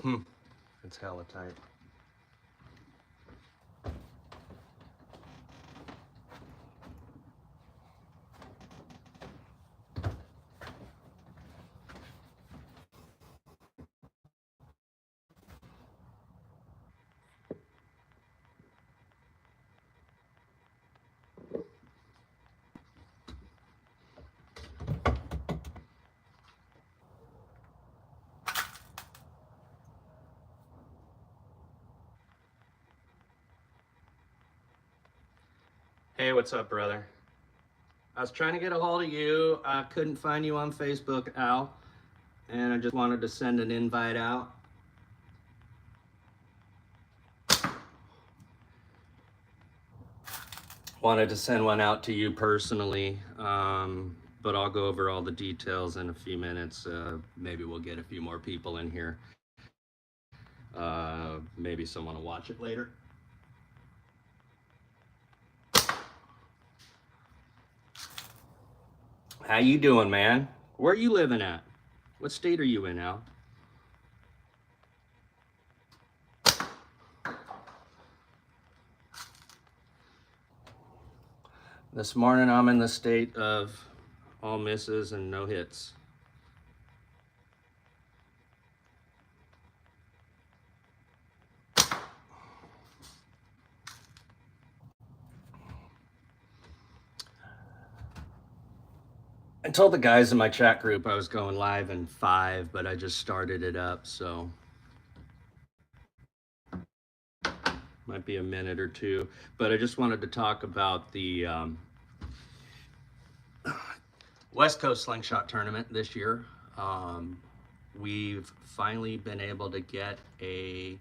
It's hella tight. Hey, what's up, brother? I was trying to get a hold of you. I couldn't find you on Facebook, Al, and I just wanted to send an invite out. Wanted to send one out to you personally, but I'll go over all the details in a few minutes. Maybe we'll get a few more people in here. Maybe someone will watch it later. How you doing, man? Where are you living at? What state are you in, Al? This morning I'm in the state of all misses and no hits. I told the guys in my chat group I was going live in 5, but I just started it up, so might be a minute or two. But I just wanted to talk about the West Coast Slingshot Tournament this year. We've finally been able to get a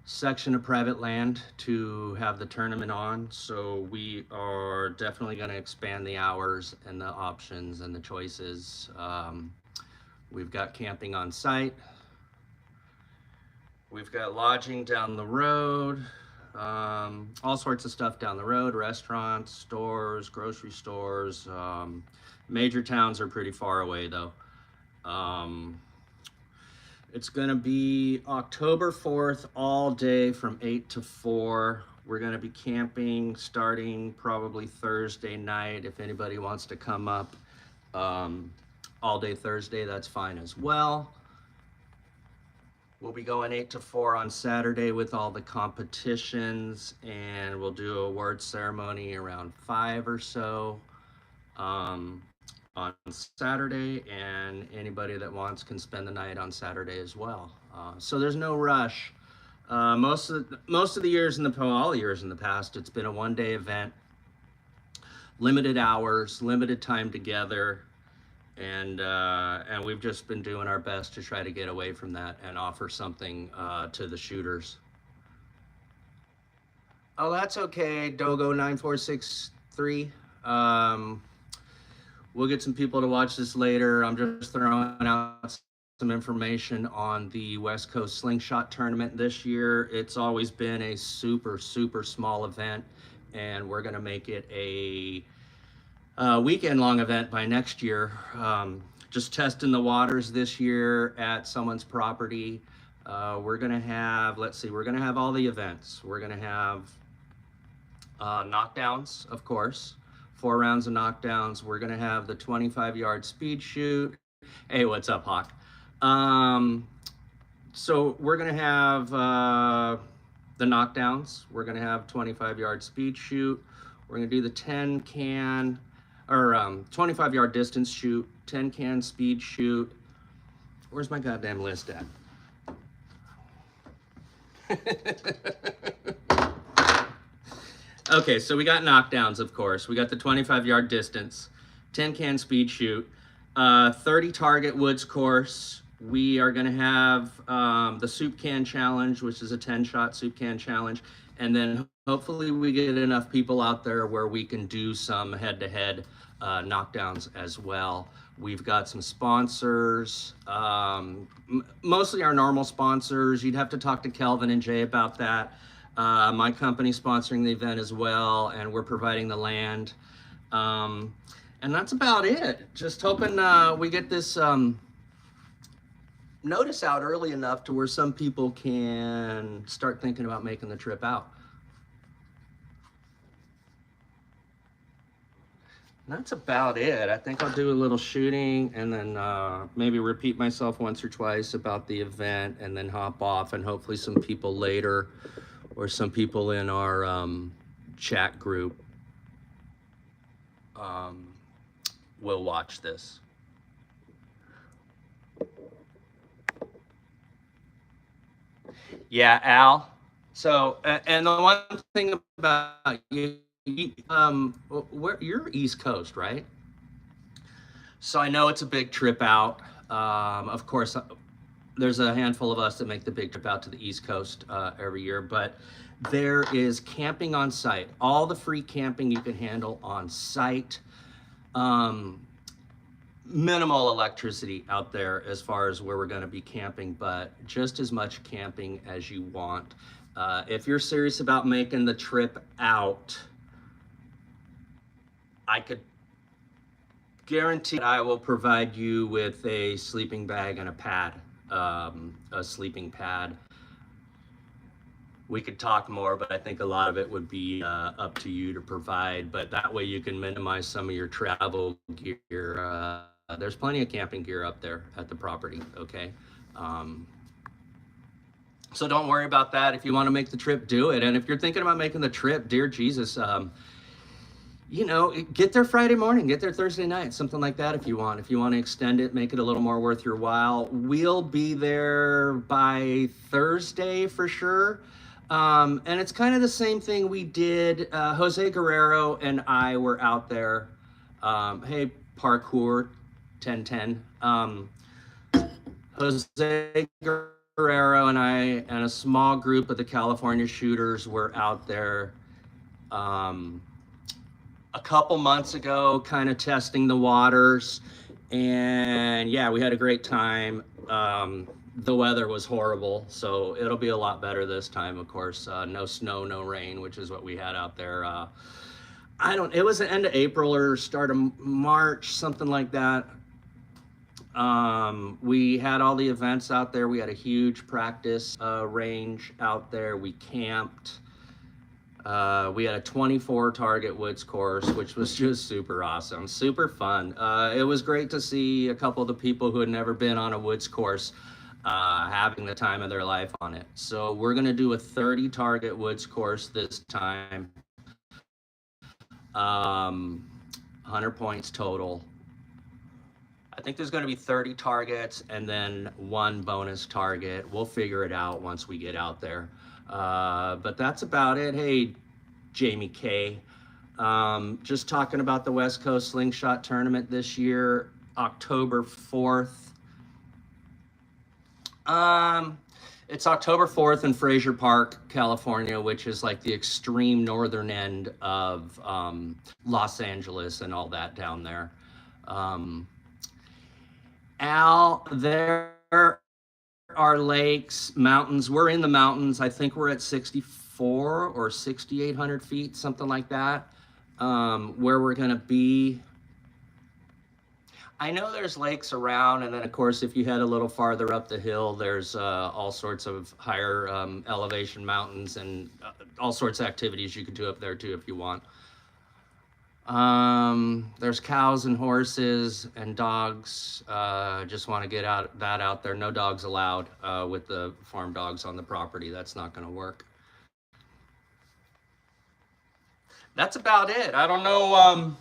section of private land to have the tournament on, so we are definitely going to expand the hours and the options and the choices. We've got camping on site, we've got lodging down the road, all sorts of stuff down the road, restaurants, stores, grocery stores. Major towns are pretty far away though. It's gonna be October 4th all day from 8 to 4. We're gonna be camping starting probably Thursday night. If anybody wants to come up all day Thursday, that's fine as well. We'll be going 8 to 4 on Saturday with all the competitions, and we'll do a award ceremony around 5 or so on Saturday, and anybody that wants can spend the night on Saturday as well. So there's no rush. Most of the years in all years in the past, it's been a one-day event, limited hours, limited time together, and we've just been doing our best to try to get away from that and offer something to the shooters. Oh, that's okay, Dogo 9463. We'll get some people to watch this later. I'm just throwing out some information on the West Coast Slingshot Tournament this year. It's always been a super, super small event, and we're gonna make it a weekend-long event by next year. Just testing the waters this year at someone's property. We're gonna have, we're gonna have all the events. We're gonna have knockdowns, of course. 4 rounds of knockdowns. We're gonna have the 25-yard speed shoot. Hey, what's up, Hawk? So we're gonna have the knockdowns. We're gonna have 25-yard speed shoot. We're gonna do the 25-yard distance shoot, 10-can speed shoot. Where's my goddamn list at? Okay, so we got knockdowns, of course. We got the 25-yard distance, 10-can speed shoot, 30 target woods course. We are gonna have the soup can challenge, which is a 10-shot soup can challenge. And then hopefully we get enough people out there where we can do some head-to-head knockdowns as well. We've got some sponsors, mostly our normal sponsors. You'd have to talk to Kelvin and Jay about that. My company sponsoring the event as well, and we're providing the land. And that's about it. Just hoping we get this notice out early enough to where some people can start thinking about making the trip out. That's about it. I think I'll do a little shooting and then maybe repeat myself once or twice about the event and then hop off, and hopefully some people later or some people in our chat group will watch this. Yeah, Al. So, and the one thing about you, you're East Coast, right? So I know it's a big trip out. Of course, there's a handful of us that make the big trip out to the East Coast every year, but there is camping on site. All the free camping you can handle on site. Minimal electricity out there as far as where we're going to be camping, but just as much camping as you want. If you're serious about making the trip out, I could guarantee I will provide you with a sleeping bag and a pad, a sleeping pad. We could talk more, but I think a lot of it would be up to you to provide, but that way you can minimize some of your travel gear. There's plenty of camping gear up there at the property, okay? So don't worry about that. If you want to make the trip, do it. And if you're thinking about making the trip, dear Jesus, you know, get there Friday morning, get there Thursday night, something like that if you want. If you want to extend it, make it a little more worth your while. We'll be there by Thursday for sure. And it's kind of the same thing we did. Jose Guerrero and I were out there. Hey, parkour 1010. Jose Guerrero and I and a small group of the California shooters were out there a couple months ago, kind of testing the waters. And yeah, we had a great time. The weather was horrible, so it'll be a lot better this time, of course. No snow, no rain, which is what we had out there. It was the end of April or start of March, something like that. We had all the events out there. We had a huge practice range out there. We camped. We had a 24 target woods course, which was just super awesome, super fun. It was great to see a couple of the people who had never been on a woods course having the time of their life on it. So we're going to do a 30 target woods course this time. 100 points total. I think there's going to be 30 targets and then one bonus target. We'll figure it out once we get out there. But that's about it. Hey, Jamie K. Just talking about the West Coast Slingshot Tournament this year, October 4th. It's October 4th in Frazier Park, California, which is like the extreme northern end of Los Angeles and all that down there. Al, there are lakes, mountains. We're in the mountains. I think we're at 64 or 6,800 feet, something like that, where we're going to be. I know there's lakes around, and then of course, if you head a little farther up the hill, there's all sorts of higher elevation mountains and all sorts of activities you can do up there too if you want. There's cows and horses and dogs. Just want to get that out there. No dogs allowed with the farm dogs on the property. That's not going to work. That's about it. I don't know.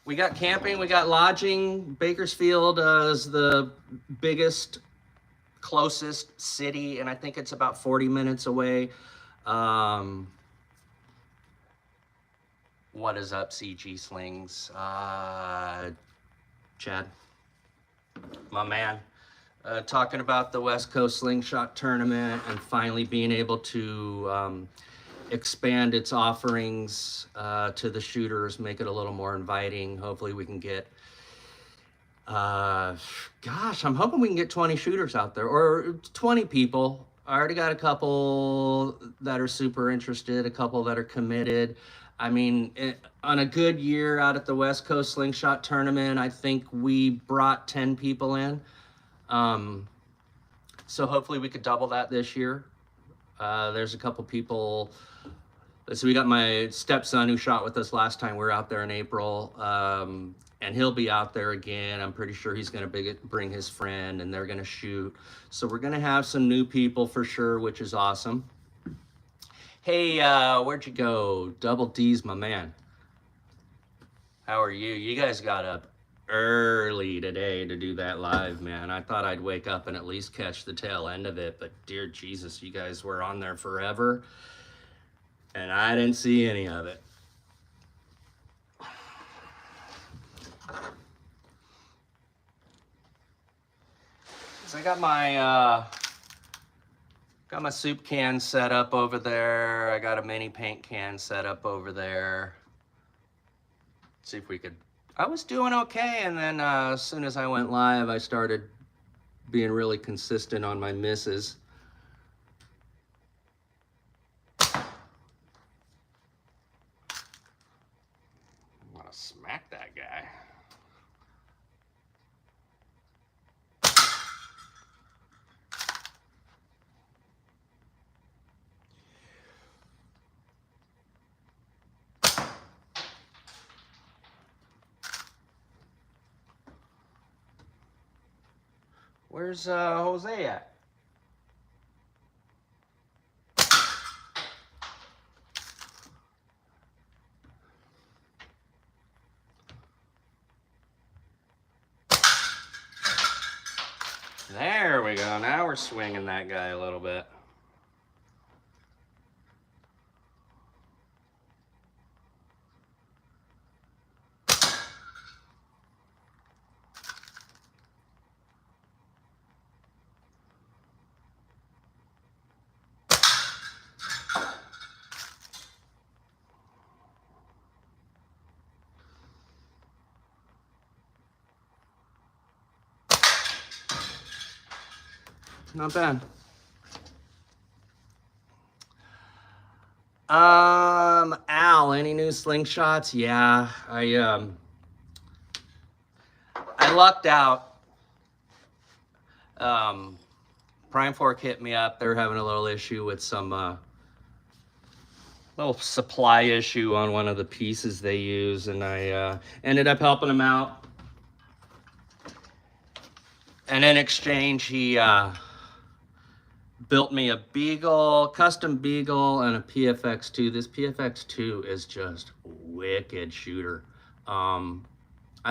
We got camping, we got lodging. Bakersfield is the biggest, closest city, and I think it's about 40 minutes away. What is up, CG Slings? Chad, my man, talking about the West Coast Slingshot Tournament and finally being able to expand its offerings to the shooters, make it a little more inviting. Hopefully we can get, gosh, I'm hoping we can get 20 shooters out there, or 20 people. I already got a couple that are super interested, a couple that are committed. I mean, on a good year out at the West Coast Slingshot Tournament, I think we brought 10 people in. So hopefully we could double that this year. There's a couple people. So we got my stepson who shot with us last time we were out there in April, and he'll be out there again. I'm pretty sure he's going to bring his friend, and they're going to shoot. So we're going to have some new people for sure, which is awesome. Hey, where'd you go? Double D's, my man. How are you? You guys got up early today to do that live, man. I thought I'd wake up and at least catch the tail end of it, but dear Jesus, you guys were on there forever, and I didn't see any of it. So I got my soup can set up over there. I got a mini paint can set up over there. See if we could. I was doing okay, and then as soon as I went live, I started being really consistent on my misses. I want to smack that guy. Where's Jose at? There we go. Now we're swinging that guy a little bit. Not bad. Al, any new slingshots? Yeah, I lucked out. Prime Fork hit me up. They're having a little issue with some little supply issue on one of the pieces they use, and I ended up helping them out. And in exchange, he built me a Beagle, custom Beagle, and a PFX2. This PFX2 is just wicked shooter. I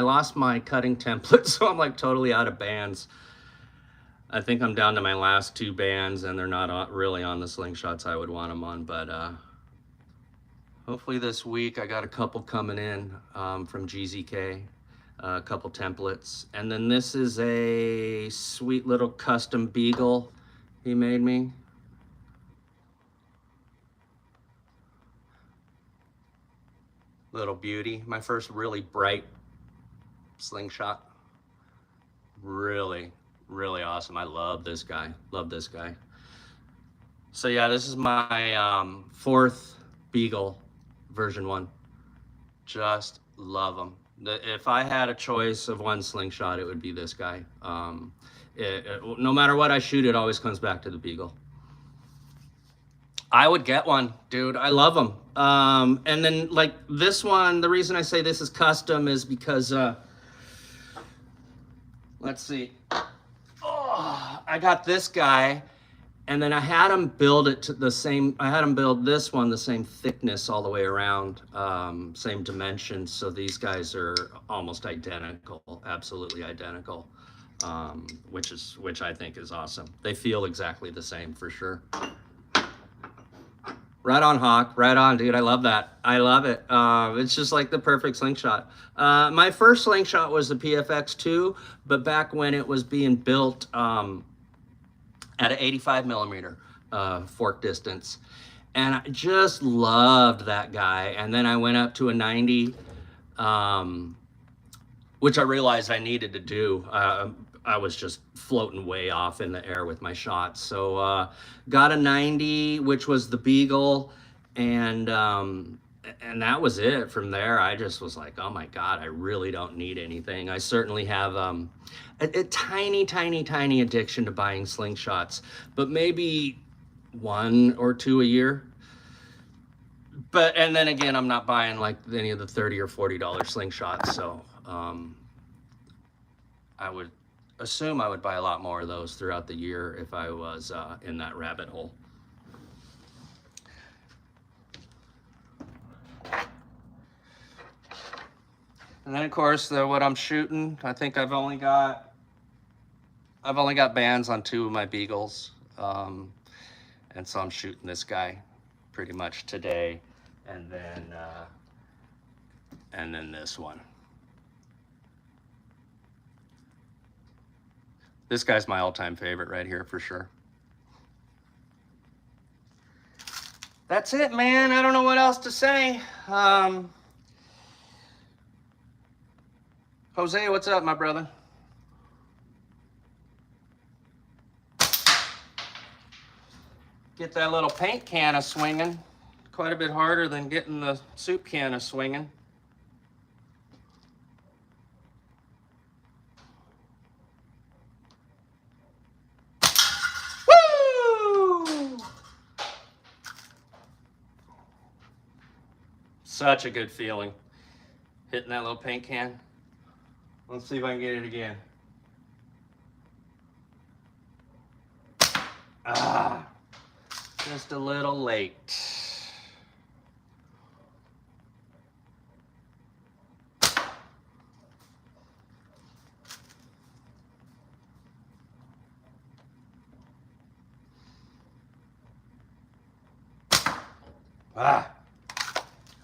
lost my cutting template, so I'm like totally out of bands. I think I'm down to my last 2 bands, and they're not really on the slingshots I would want them on, but hopefully this week I got a couple coming in from GZK, a couple templates. And then this is a sweet little custom Beagle he made me. Little beauty. My first really bright slingshot. Really, really awesome. I love this guy. Love this guy. So yeah, this is my 4th Beagle version 1. Just love them. If I had a choice of one slingshot, it would be this guy. No matter what I shoot, it always comes back to the Beagle. I would get one, dude. I love them. And then like this one, the reason I say this is custom is because, let's see. Oh, I got this guy, and then I had him build it to the same, I had him build this one the same thickness all the way around, same dimensions. So these guys are almost identical, absolutely identical. Which I think is awesome. They feel exactly the same for sure. Right on, Hawk. Right on, dude. I love that. I love it. It's just like the perfect slingshot. My first slingshot was the PFX2, but back when it was being built at an 85 millimeter fork distance. And I just loved that guy. And then I went up to a 90, which I realized I needed to do. I was just floating way off in the air with my shots. So got a 90, which was the Beagle, and and that was it. From there, I just was like, oh my God, I really don't need anything. I certainly have a tiny addiction to buying slingshots, but maybe 1 or 2 a year. But, and then again, I'm not buying like any of the $30 or $40 slingshots. So I would assume I would buy a lot more of those throughout the year if I was in that rabbit hole. And then of course, what I'm shooting, I think I've only got bands on 2 of my Beagles. And so I'm shooting this guy pretty much today. And then this one. This guy's my all-time favorite right here for sure. That's it, man. I don't know what else to say. Jose, what's up, my brother? Get that little paint can a swinging. Quite a bit harder than getting the soup can a swinging. Woo! Such a good feeling. Hitting that little paint can. Let's see if I can get it again. Just a little late.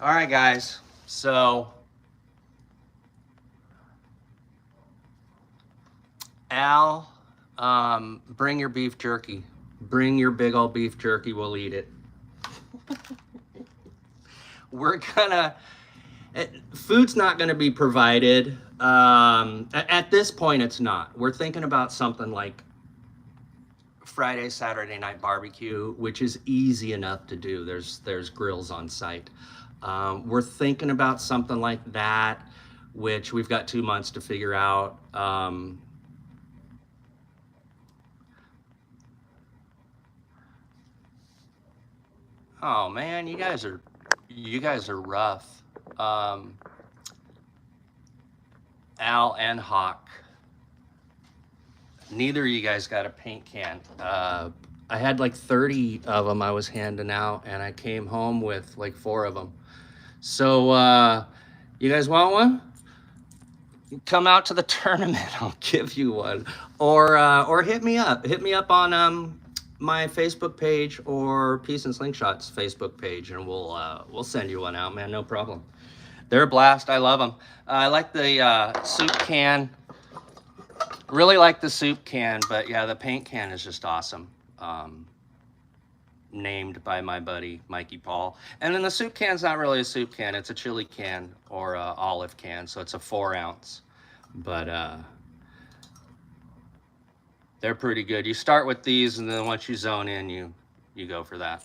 All right, guys. So Al, bring your beef jerky. Bring your big old beef jerky. We'll eat it. We're gonna. Food's not gonna be provided. At this point, it's not. We're thinking about something like Friday, Saturday night barbecue, which is easy enough to do. There's grills on site. We're thinking about something like that, which we've got 2 months to figure out. Oh man, you guys are rough. Al and Hawk. Neither of you guys got a paint can. I had like 30 of them I was handing out, and I came home with like 4 of them. So you guys want one? Come out to the tournament. I'll give you one. Or hit me up. Hit me up on my Facebook page or Peace and Slingshots Facebook page, and we'll send you one out, man. No problem. They're a blast. I love them. I like the soup can. Really like the soup can, but yeah, the paint can is just awesome. Named by my buddy Mikey Paul. And then the soup can's not really a soup can. It's a chili can or a olive can, so it's a 4 ounce. But they're pretty good. You start with these, and then once you zone in, you go for that.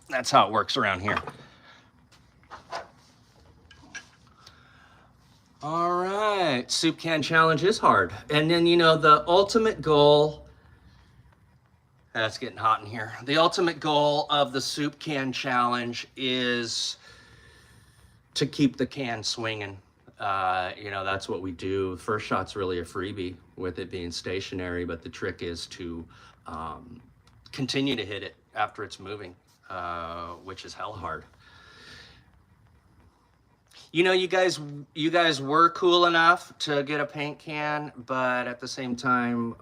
That's how it works around here. All right, soup can challenge is hard. And then, you know, the ultimate goal, it's getting hot in here. The ultimate goal of the soup can challenge is to keep the can swinging. You know, that's what we do. First shot's really a freebie with it being stationary, but the trick is to continue to hit it after it's moving, which is hell hard. You know, you guys were cool enough to get a paint can, but at the same time,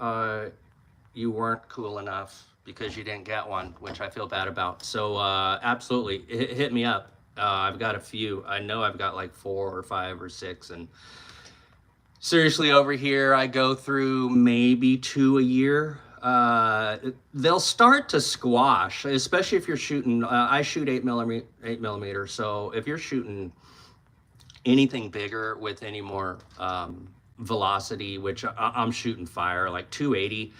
you weren't cool enough because you didn't get one, which I feel bad about. So absolutely, hit me up. I've got a few. I know I've got like 4 or 5 or 6, and seriously, over here I go through maybe 2 a year. They'll start to squash, especially if you're shooting. I shoot 8mm, so if you're shooting anything bigger with any more velocity, which I'm shooting fire, like 280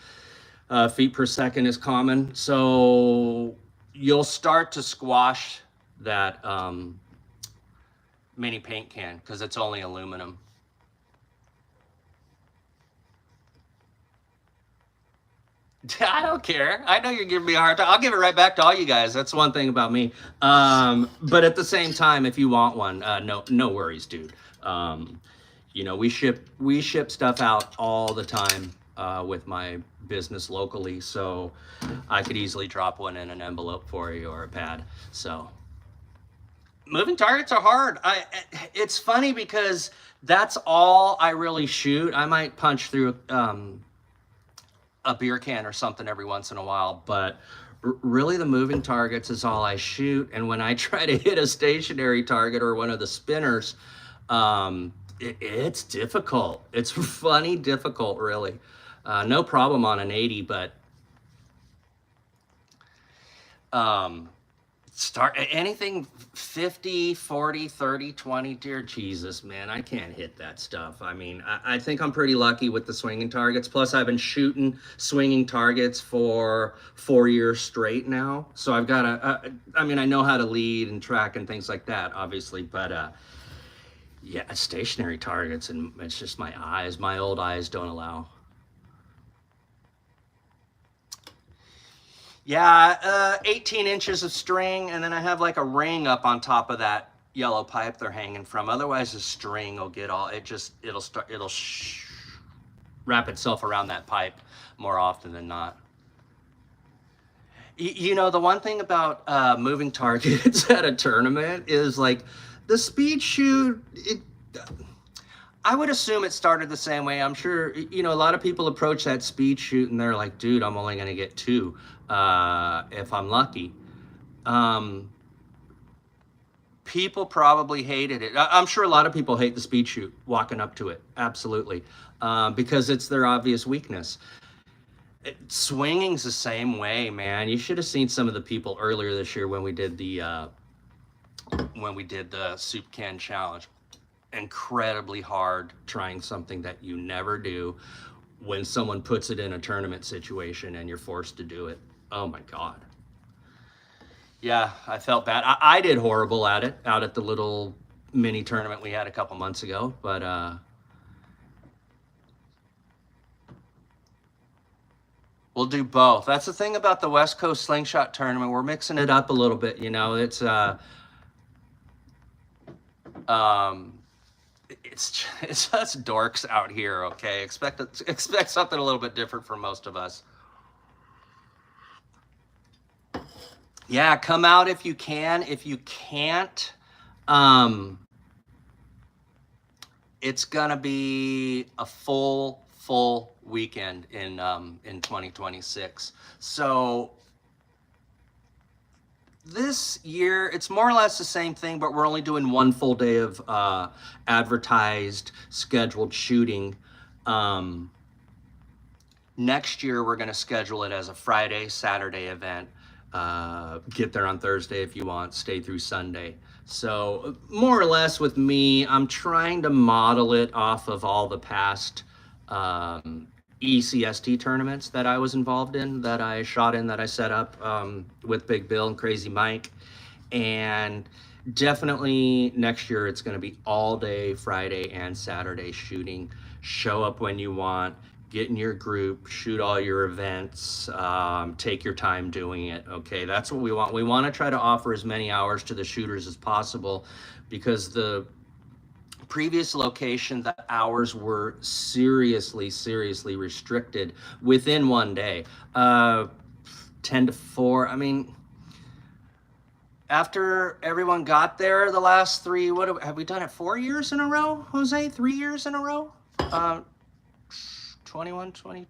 feet per second is common. So you'll start to squash that mini paint can because it's only aluminum. I don't care. I know you're giving me a hard time. I'll give it right back to all you guys. That's one thing about me. But at the same time, if you want one, no worries, dude. You know, we ship stuff out all the time with my business locally, so I could easily drop one in an envelope for you or a pad. So moving targets are hard. It's funny because that's all I really shoot. I might punch through a beer can or something every once in a while, but really the moving targets is all I shoot. And when I try to hit a stationary target or one of the spinners, it's difficult. It's funny difficult, really. No problem on an 80, but start anything 50, 40, 30, 20, dear Jesus, man, I can't hit that stuff. I mean, I think I'm pretty lucky with the swinging targets. Plus, I've been shooting swinging targets for 4 years straight now. So I've got I mean, I know how to lead and track and things like that, obviously, but yeah, stationary targets, and it's just my eyes. My old eyes don't allow. Yeah, 18 inches of string, and then I have like a ring up on top of that yellow pipe they're hanging from. Otherwise, the string will get all, it'll wrap itself around that pipe more often than not. You know, the one thing about moving targets at a tournament is like the speed shoot, I would assume it started the same way. I'm sure, you know, a lot of people approach that speed shoot and they're like, dude, I'm only going to get 2 if I'm lucky. People probably hated it. I'm sure a lot of people hate the speed shoot, walking up to it. Absolutely. Because it's their obvious weakness. Swinging's the same way, man. You should have seen some of the people earlier this year when we did the soup can challenge. Incredibly hard trying something that you never do when someone puts it in a tournament situation and you're forced to do it. Oh my God. Yeah, I felt bad. I did horrible at it out at the little mini tournament we had a couple months ago, but we'll do both. That's the thing about the West Coast Slingshot tournament. We're mixing it up a little bit, you know. It's us dorks out here, okay? Expect something a little bit different from most of us. Yeah, come out if you can. If you can't, it's gonna be a full weekend in 2026. So this year, it's more or less the same thing, but we're only doing 1 full day of advertised, scheduled shooting. Next year, we're going to schedule it as a Friday, Saturday event. Get there on Thursday if you want, stay through Sunday. So more or less with me, I'm trying to model it off of all the past ECST tournaments that I was involved in, that I shot in, that I set up with Big Bill and Crazy Mike. And definitely next year it's going to be all day Friday and Saturday shooting. Show up when you want, get in your group, shoot all your events, take your time doing it. Okay, that's what we want. We want to try to offer as many hours to the shooters as possible, because the previous location, the hours were seriously restricted within one day. 10 to 4. I mean, after everyone got there, the last 3, what have we done it 4 years in a row, Jose? 3 years in a row? 21, 20.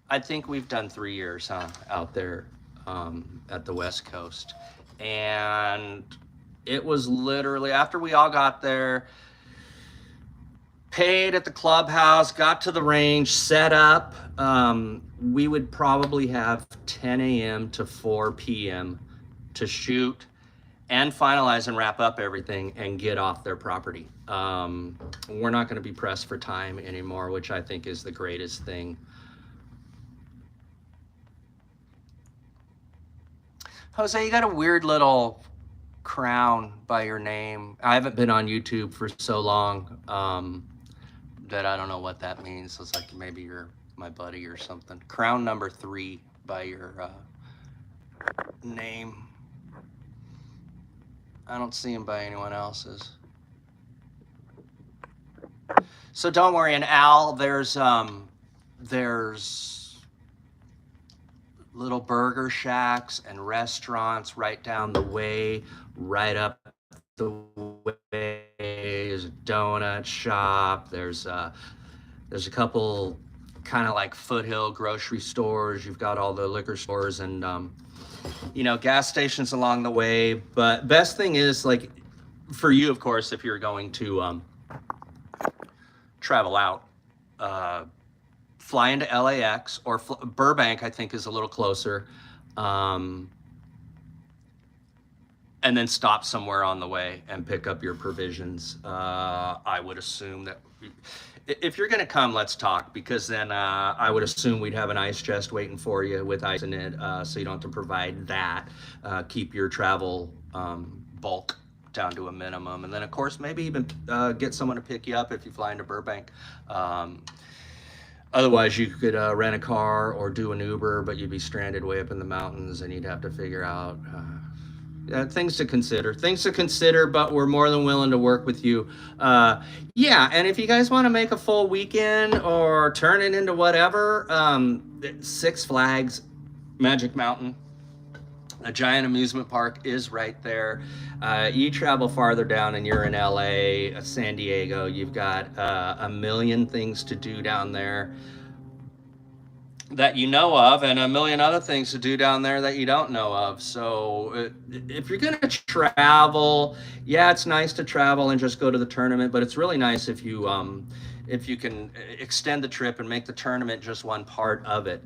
I think we've done 3 years, out there at the West Coast. And it was literally after we all got there, paid at the clubhouse, got to the range, set up. We would probably have 10 a.m. to 4 p.m. to shoot and finalize and wrap up everything and get off their property. We're not going to be pressed for time anymore, which I think is the greatest thing. Jose, you got a weird little Crown by your name. I haven't been on YouTube for so long that I don't know what that means. It's like maybe you're my buddy or something. Crown number 3 by your name. I don't see him by anyone else's. So don't worry. And Al, there's little burger shacks and restaurants right down the way, right up the way. There's a donut shop. There's a couple kind of like foothill grocery stores. You've got all the liquor stores and gas stations along the way. But best thing is, like, for you, of course, if you're going to travel out, fly into LAX or Burbank, I think is a little closer, and then stop somewhere on the way and pick up your provisions. I would assume that if you're going to come, let's talk, because then I would assume we'd have an ice chest waiting for you with ice in it, so you don't have to provide that. Keep your travel bulk down to a minimum, and then of course maybe even get someone to pick you up if you fly into Burbank. Otherwise, you could rent a car or do an Uber, but you'd be stranded way up in the mountains, and you'd have to figure out things to consider. But we're more than willing to work with you. Yeah, and if you guys want to make a full weekend or turn it into whatever, Six Flags, Magic Mountain, a giant amusement park is right there. You travel farther down and you're in LA, San Diego, you've got a million things to do down there that you know of, and a million other things to do down there that you don't know of. So if you're gonna travel, yeah, it's nice to travel and just go to the tournament, but it's really nice if you can extend the trip and make the tournament just one part of it.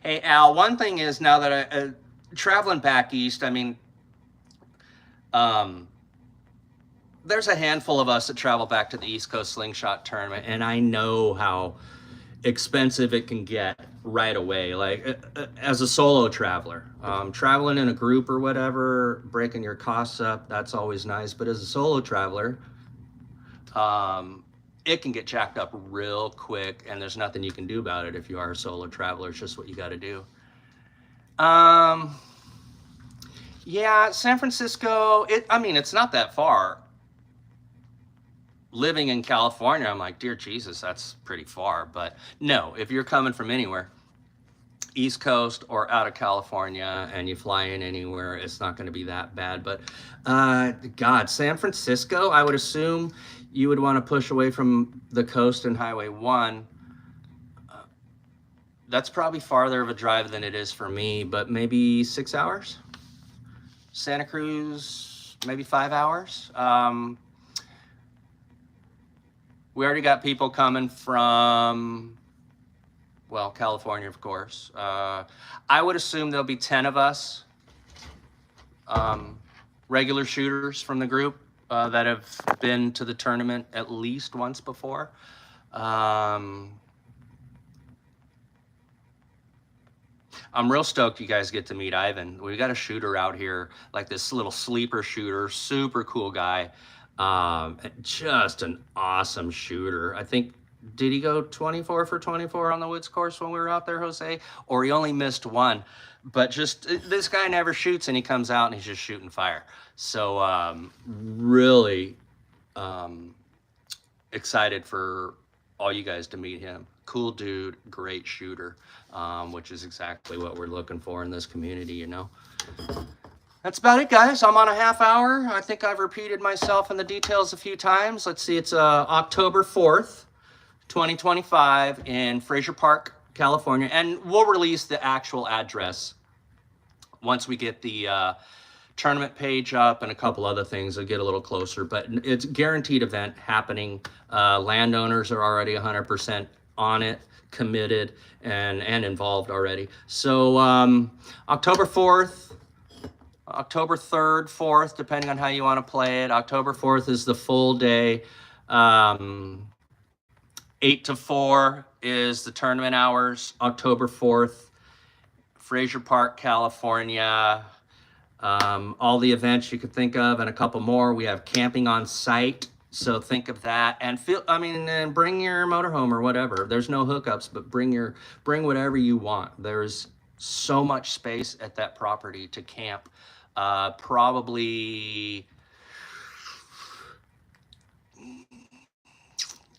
Hey, Al, one thing is, now that I traveling back east, I mean, there's a handful of us that travel back to the East Coast Slingshot Tournament, and I know how expensive it can get right away. Like, as a solo traveler, traveling in a group or whatever, breaking your costs up, that's always nice. But as a solo traveler, it can get jacked up real quick, and there's nothing you can do about it if you are a solo traveler. It's just what you got to do. Yeah, San Francisco, it's not that far. Living in California, I'm like, dear Jesus, that's pretty far. But no, if you're coming from anywhere, East Coast or out of California, and you fly in anywhere, it's not going to be that bad. But God, San Francisco, I would assume you would want to push away from the coast and Highway 1. That's probably farther of a drive than it is for me, but maybe 6 hours. Santa Cruz, maybe 5 hours. We already got people coming from, well, California, of course. I would assume there'll be 10 of us, regular shooters from the group that have been to the tournament at least once before. I'm real stoked you guys get to meet Ivan. We got a shooter out here, like this little sleeper shooter, super cool guy. Just an awesome shooter. I think, did he go 24 for 24 on the woods course when we were out there, Jose? Or he only missed one. But just, this guy never shoots, and he comes out and he's just shooting fire. So really excited for all you guys to meet him. Cool dude, great shooter, which is exactly what we're looking for in this community, you know. That's about it, guys. I'm on a half hour. I think I've repeated myself in the details a few times. Let's see, it's October 4th, 2025 in Frazier Park, California. And we'll release the actual address once we get the tournament page up and a couple other things. It'll get a little closer, but it's a guaranteed event happening. Landowners are already 100% on it, committed, and involved already. So October 4th, October 3rd, 4th, depending on how you want to play it. October 4th is the full day. 8 to 4 is the tournament hours, October 4th, Frazier Park, California. All the events you could think of and a couple more. We have camping on site, so think of that. And and bring your motorhome or whatever. There's no hookups, but bring whatever you want. There's so much space at that property to camp. Probably,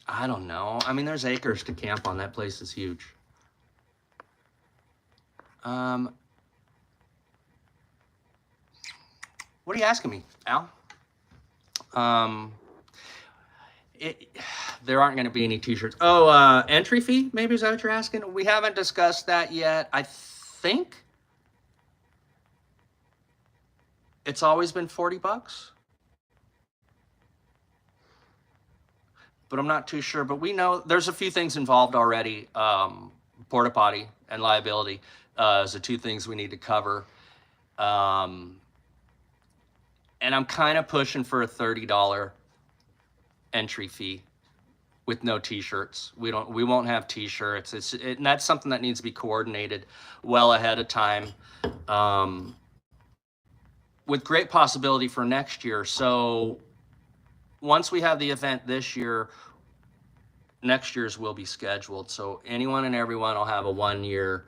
I don't know. I mean, there's acres to camp on. That place is huge. What are you asking me, Al? There aren't going to be any t-shirts. Oh, entry fee? Maybe is that what you're asking? We haven't discussed that yet. I think it's always been $40, but I'm not too sure. But we know there's a few things involved already. Porta potty and liability is the two things we need to cover. And I'm kind of pushing for a $30 entry fee with no t-shirts. We won't have t-shirts. And that's something that needs to be coordinated well ahead of time, with great possibility for next year. So once we have the event this year, next year's will be scheduled. So anyone and everyone will have a 1-year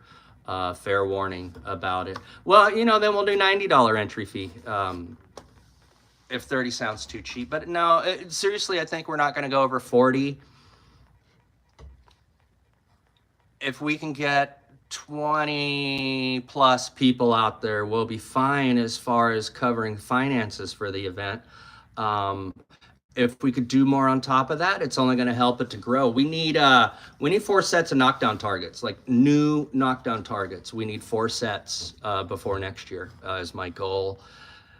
fair warning about it. Well, then we'll do $90 entry fee. If 30 sounds too cheap, but no, seriously, I think we're not going to go over 40. If we can get 20 plus people out there, we'll be fine as far as covering finances for the event. If we could do more on top of that, it's only going to help it to grow. We need 4 sets of knockdown targets, like new knockdown targets. We need 4 sets before next year is my goal.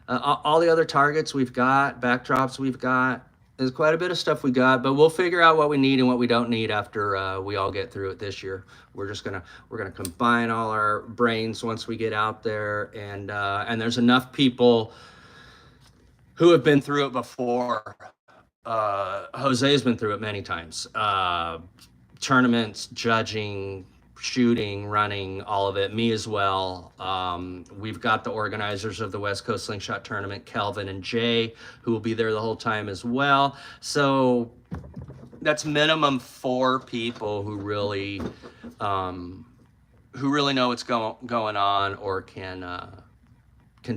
All the other targets we've got, backdrops we've got, there's quite a bit of stuff we got, but we'll figure out what we need and what we don't need after we all get through it this year. We're gonna combine all our brains once we get out there, and there's enough people who have been through it before. Jose's been through it many times. Tournaments, judging, shooting, running, all of it, me as well. We've got the organizers of the West Coast Slingshot Tournament, Kelvin and Jay, who will be there the whole time as well. So that's minimum 4 people who really know what's going on, or can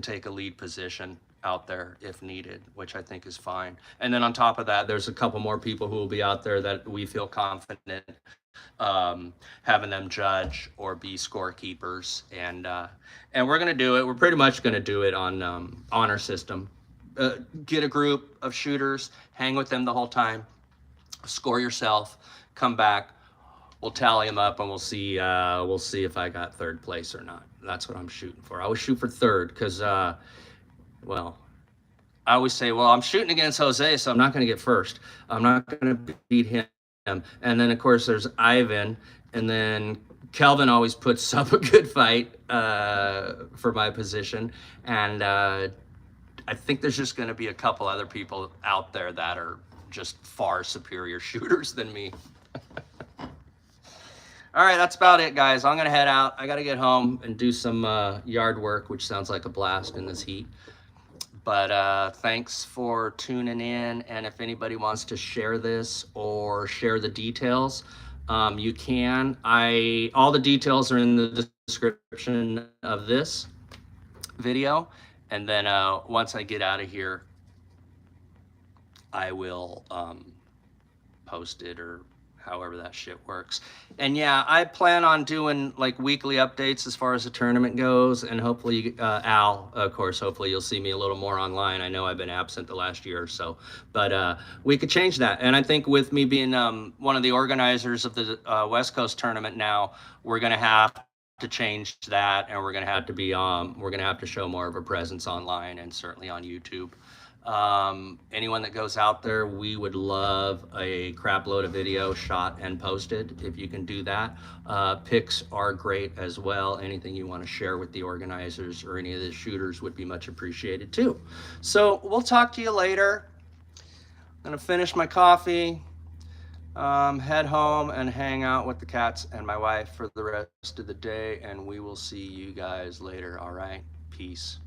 take a lead position out there if needed, which I think is fine. And then on top of that, there's a couple more people who will be out there that we feel confident having them judge or be scorekeepers, and we're gonna do it. We're pretty much gonna do it on honor system. Get a group of shooters, hang with them the whole time, score yourself, come back, we'll tally them up, and we'll see if I got 3rd place or not. That's what I'm shooting for. I always shoot for 3rd because well, I always say, well, I'm shooting against Jose, so I'm not going to get 1st. I'm not going to beat him. And then, of course, there's Ivan. And then Kelvin always puts up a good fight for my position. And I think there's just going to be a couple other people out there that are just far superior shooters than me. All right, that's about it, guys. I'm going to head out. I got to get home and do some yard work, which sounds like a blast in this heat. But thanks for tuning in, and if anybody wants to share this or share the details, you can. All the details are in the description of this video, and then once I get out of here, I will post it, or however that shit works. And yeah, I plan on doing like weekly updates as far as the tournament goes, and hopefully Al, of course, hopefully you'll see me a little more online. I know I've been absent the last year or so, but we could change that. And I think with me being one of the organizers of the West Coast tournament now, we're gonna have to change that, and we're gonna have to show more of a presence online and certainly on YouTube. Anyone that goes out there, we would love a crap load of video shot and posted if you can do that. Pics are great as well. Anything you want to share with the organizers or any of the shooters would be much appreciated too. So we'll talk to you later. I'm gonna finish my coffee. Head home and hang out with the cats and my wife for the rest of the day, and we will see you guys later. All right, peace.